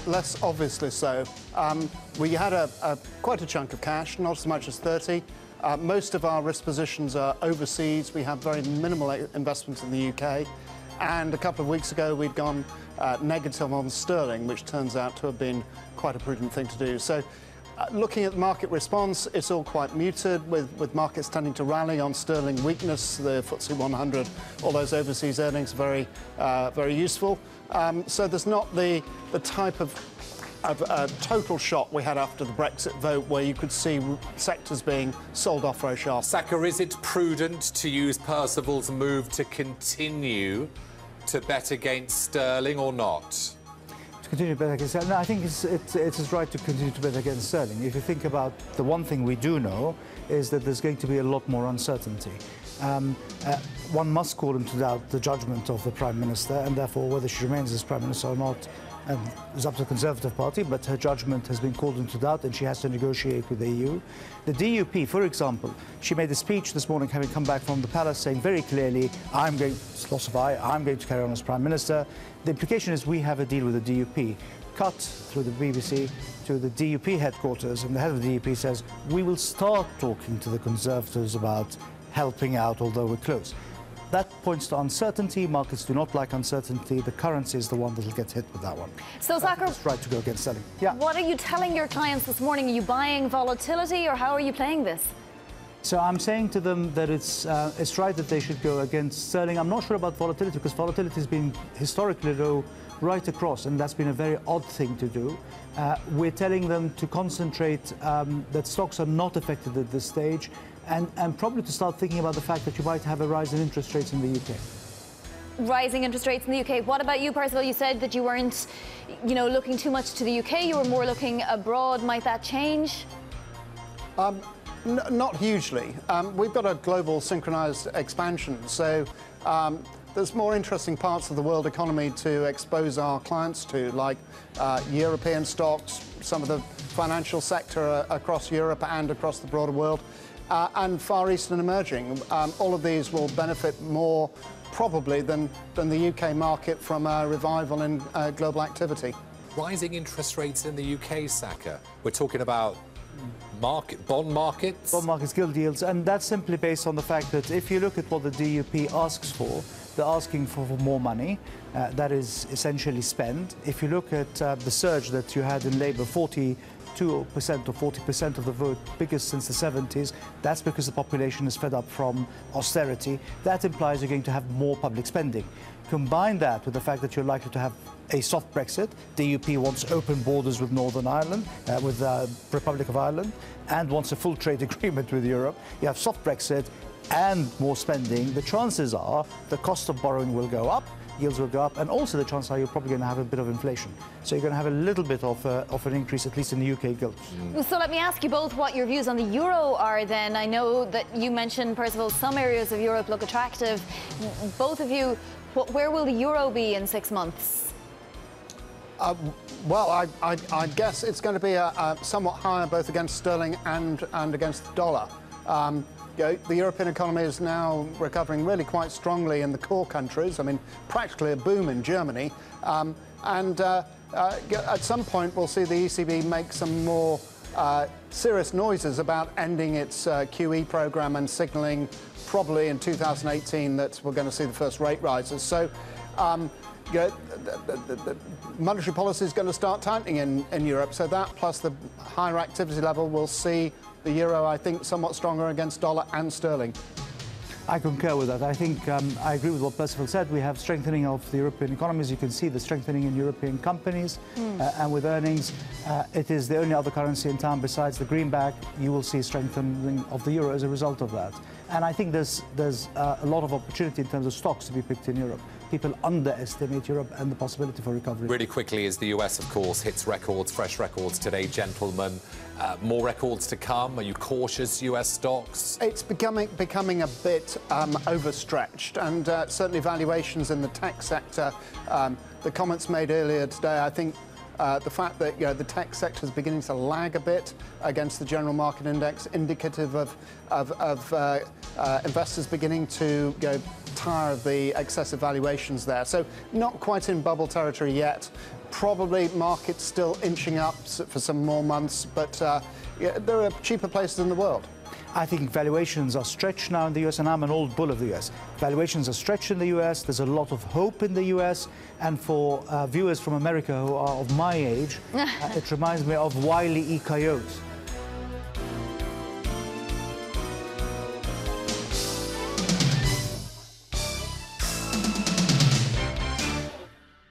Less obviously so. We had quite a chunk of cash, not as much as 30. Most of our risk positions are overseas. We have very minimal investments in the UK. And a couple of weeks ago, we'd gone negative on sterling, which turns out to have been quite a prudent thing to do. So looking at the market response, it's all quite muted, with markets tending to rally on sterling weakness. The FTSE 100, all those overseas earnings are very useful. So there's not the type of total shock we had after the Brexit vote, where you could see sectors being sold off very sharply. Saka, is it prudent to use Percival's move to continue to bet against sterling or not? To continue to bet against sterling? No, I think it's right to continue to bet against sterling. If you think about the one thing we do know is that there's going to be a lot more uncertainty. One must call into doubt the judgment of the Prime Minister, and therefore whether she remains as Prime Minister or not is up to the Conservative Party, but her judgment has been called into doubt and she has to negotiate with the EU. The DUP, for example, she made a speech this morning having come back from the palace saying very clearly, I'm going to carry on as Prime Minister. The implication is we have a deal with the DUP. Cut through the BBC to the DUP headquarters, and the head of the DUP says, we will start talking to the Conservatives about helping out, although we're close. That points to uncertainty. Markets do not like uncertainty. The currency is the one that will get hit with that one. So, Saka, it's right to go against selling. Yeah. What are you telling your clients this morning? Are you buying volatility, or how are you playing this? So I'm saying to them that it's right that they should go against sterling. I'm not sure about volatility, because volatility has been historically low right across, and that's been a very odd thing to do. We're telling them to concentrate, that stocks are not affected at this stage, and probably to start thinking about the fact that you might have a rise in interest rates in the UK. Rising interest rates in the UK. What about you, Percival? You said that you weren't, looking too much to the UK. You were more looking abroad. Might that change? Not hugely. We've got a global synchronized expansion, so there's more interesting parts of the world economy to expose our clients to, like European stocks, some of the financial sector across Europe and across the broader world, and Far East and emerging. All of these will benefit more probably than the UK market from a revival in global activity. Rising interest rates in the UK, Saka. We're talking about bond markets? Bond markets, gilt yields, and that's simply based on the fact that if you look at what the DUP asks for, they're asking for more money. That is essentially spend. If you look at the surge that you had in Labour, 42% or 40% of the vote, biggest since the 70s, that's because the population is fed up from austerity. That implies you're going to have more public spending. Combine that with the fact that you're likely to have a soft Brexit. DUP wants open borders with Northern Ireland, with the Republic of Ireland, and wants a full trade agreement with Europe. You have soft Brexit and more spending. The chances are the cost of borrowing will go up, yields will go up, and also the chances are you're probably going to have a bit of inflation. So you're going to have a little bit of an increase, at least in the UK gilts. So let me ask you both what your views on the euro are then. I know that you mentioned, Percival, some areas of Europe look attractive. Both of you, where will the euro be in 6 months? Well, I guess it's going to be somewhat higher both against sterling and against the dollar. The European economy is now recovering really quite strongly in the core countries. I mean, practically a boom in Germany. At some point, we'll see the ECB make some more serious noises about ending its QE programme and signalling probably in 2018 that we're going to see the first rate rises. So, the monetary policy is going to start tightening in Europe. So that plus the higher activity level will see the euro, I think, somewhat stronger against dollar and sterling. I concur with that. I think I agree with what Percival said. We have strengthening of the European economies. You can see the strengthening in European companies and with earnings. It is the only other currency in town besides the greenback. You will see strengthening of the euro as a result of that. And I think there's a lot of opportunity in terms of stocks to be picked in Europe. People underestimate Europe and the possibility for recovery. Really quickly, as the US, of course, hits records, fresh records today, gentlemen. More records to come. Are you cautious, US stocks? It's becoming a bit overstretched, and certainly valuations in the tech sector. The comments made earlier today, I think The fact that the tech sector is beginning to lag a bit against the general market index, indicative of investors beginning to tire of the excessive valuations there. So not quite in bubble territory yet. Probably markets still inching up for some more months, but there are cheaper places in the world. I think valuations are stretched now in the US, and I'm an old bull of the US. Valuations are stretched in the US. There's a lot of hope in the US. And for viewers from America who are of my age, it reminds me of Wile E. Coyote.